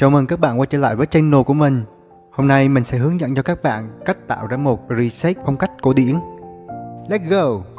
Chào mừng các bạn quay trở lại với channel của mình. Hôm nay mình sẽ hướng dẫn cho các bạn cách tạo ra một reset phong cách cổ điển. Let's go!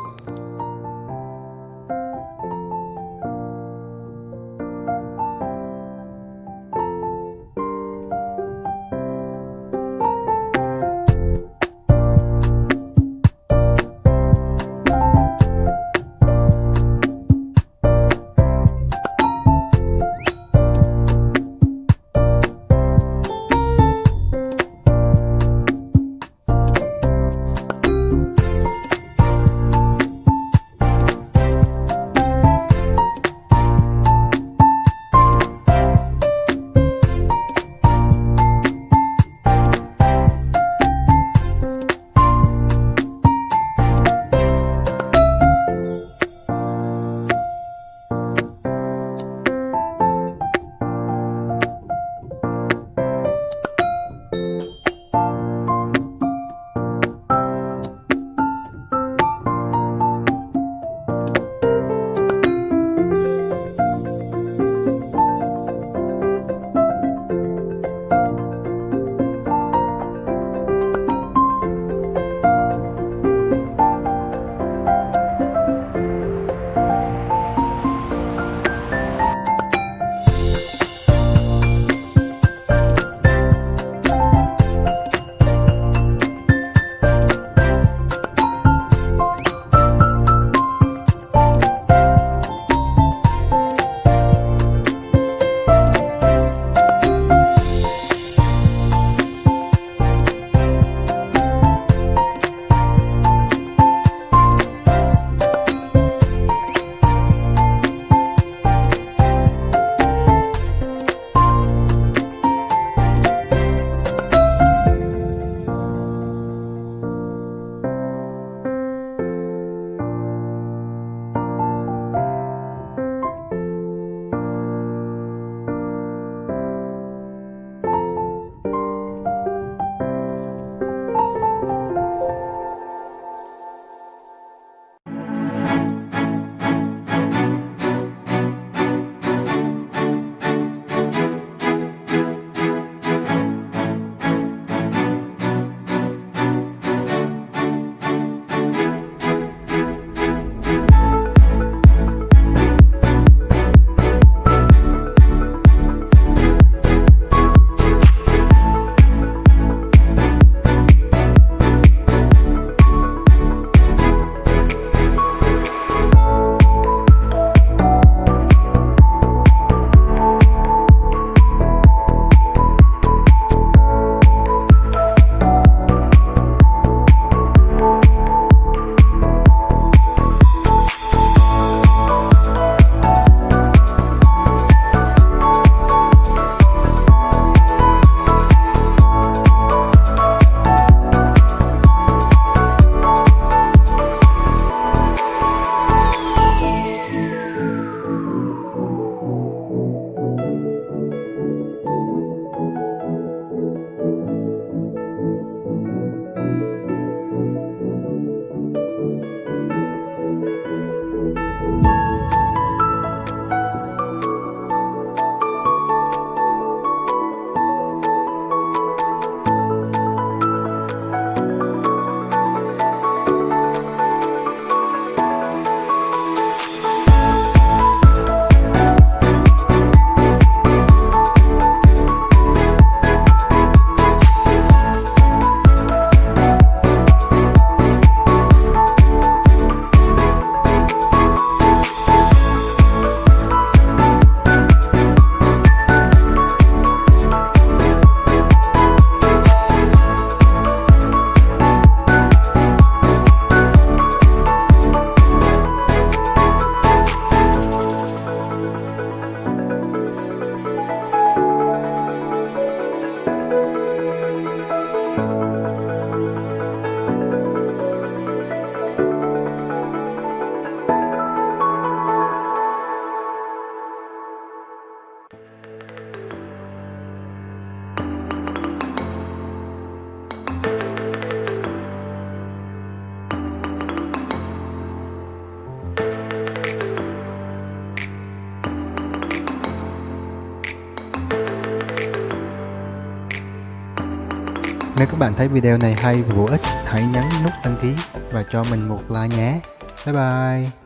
Nếu các bạn thấy video này hay và bổ ích, hãy nhấn nút đăng ký và cho mình một like nhé. Bye bye.